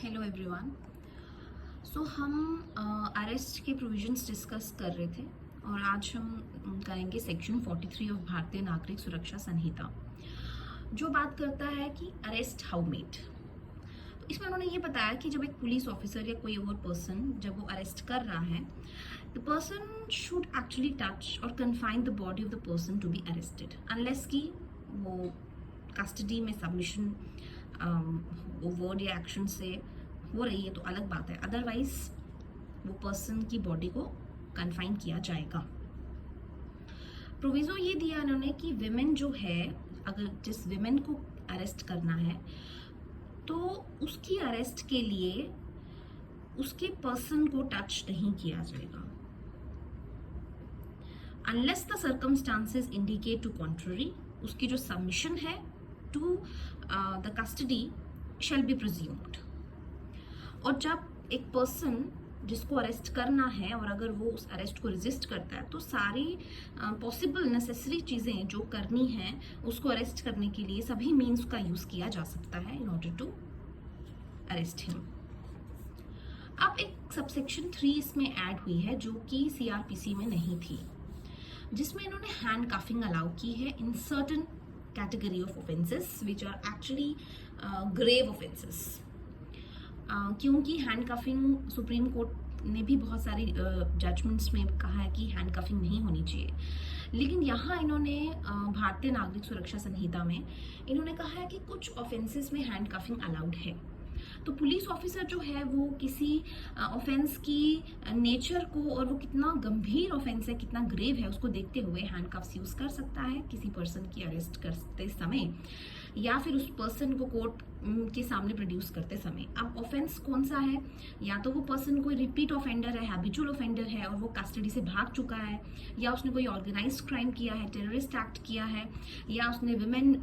Hello everyone. सो हम arrest के provisions discuss कर रहे थे और आज हम करेंगे सेक्शन 43 ऑफ भारतीय नागरिक सुरक्षा संहिता, जो बात करता है कि अरेस्ट हाउ मेड। तो इसमें उन्होंने ये बताया कि जब एक पुलिस ऑफिसर या कोई और पर्सन जब वो अरेस्ट कर रहा है, the person should actually touch or confine the body of the person to be arrested, unless कि वो कस्टडी में सबमिशन वो वर्ड या एक्शन से हो रही है तो अलग बात है, अदरवाइज वो पर्सन की बॉडी को कन्फाइन किया जाएगा। प्रोविजो ये दिया इन्होंने कि विमेन जो है, अगर जिस विमेन को अरेस्ट करना है तो उसकी अरेस्ट के लिए उसके पर्सन को टच नहीं किया जाएगा unless the circumstances indicate to contrary. उसकी जो सबमिशन है to the custody shall be presumed. और जब एक पर्सन जिसको अरेस्ट करना है और अगर वो उस अरेस्ट को रेजिस्ट करता है तो सारी पॉसिबल नेसेसरी चीज़ें जो करनी है उसको अरेस्ट करने के लिए सभी मीन्स का यूज़ किया जा सकता है in order to arrest him. अब एक सबसेक्शन 3 इसमें ऐड हुई है जो कि सीआरपीसी में नहीं थी, जिसमें इन्होंने हैंड कफिंग अलाउ की है in certain category of offences which are actually grave offences. क्योंकि हैंड कफिंग सुप्रीम कोर्ट ने भी बहुत सारी जजमेंट्स में कहा है कि हैंड कफिंग नहीं होनी चाहिए, लेकिन यहाँ इन्होंने भारतीय नागरिक सुरक्षा संहिता में इन्होंने कहा है कि कुछ ऑफेंसेस में हैंड कफिंग अलाउड है। तो पुलिस ऑफिसर जो है वो किसी ऑफेंस की नेचर को और वो कितना गंभीर ऑफेंस है, कितना ग्रेव है, उसको देखते हुए हैंडकफ्स यूज कर सकता है किसी पर्सन की अरेस्ट करते समय या फिर उस पर्सन को कोर्ट के सामने प्रोड्यूस करते समय। अब ऑफेंस कौन सा है, या तो वो पर्सन कोई रिपीट ऑफेंडर है, हैबिचुअल ऑफेंडर है और वो कस्टडी से भाग चुका है, या उसने कोई ऑर्गेनाइज्ड क्राइम किया है, टेररिस्ट एक्ट किया है, या उसने विमेन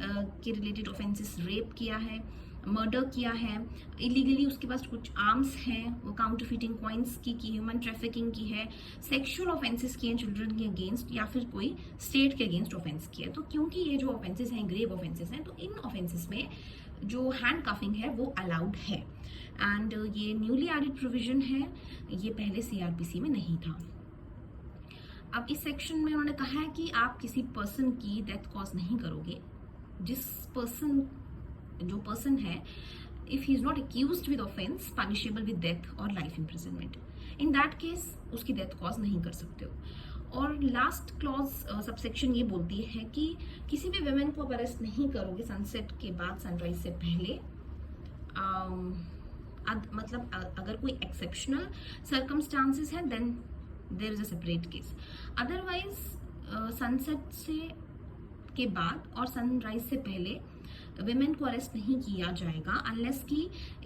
के रिलेटेड ऑफेंसेस रेप किया है, मर्डर किया है, इलीगली उसके पास कुछ आर्म्स हैं, वो काउंटरफीटिंग कॉइन्स की ह्यूमन ट्रैफिकिंग की है, सेक्सुअल ऑफेंसेस किए हैं चिल्ड्रन के अगेंस्ट, या फिर कोई स्टेट के अगेंस्ट ऑफेंस किया है। तो क्योंकि ये जो ऑफेंसेस हैं ग्रेव ऑफेंसेस हैं, तो इन ऑफेंसेस में जो हैंड कफिंग है वो अलाउड है एंड ये न्यूली एडेड प्रोविजन है, ये पहले सीआरपीसी में नहीं था। अब इस सेक्शन में उन्होंने कहा है कि आप किसी पर्सन की डेथ कॉज नहीं करोगे जिस जो पर्सन है if he is not accused with offence punishable with death or life imprisonment, in that case उसकी डेथ कॉज नहीं कर सकते हो। और लास्ट क्लॉज सबसेक्शन ये बोलती है कि किसी भी विमेन को आप अरेस्ट नहीं करोगे सनसेट के बाद, सनराइज से पहले, मतलब अगर कोई एक्सेप्शनल सर्कमस्टांसेस है then there is a separate case, otherwise sunset से के बाद और सनराइज से पहले विमेन को अरेस्ट नहीं किया जाएगा अनलेस कि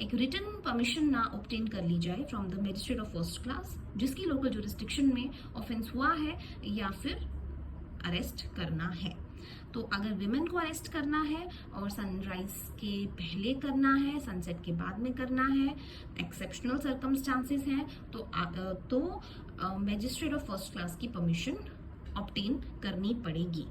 एक रिटन परमिशन ना ऑब्टेन कर ली जाए from the magistrate of first class जिसकी लोकल जुरिस्डिक्शन में ऑफेंस हुआ है या फिर अरेस्ट करना है। तो अगर विमेन को अरेस्ट करना है और सनराइज के पहले करना है, सनसेट के बाद में करना है, एक्सेप्शनल सर्कमस्टांसेस हैं तो मजिस्ट्रेट ऑफ फर्स्ट क्लास की परमिशन ऑब्टेन करनी पड़ेगी।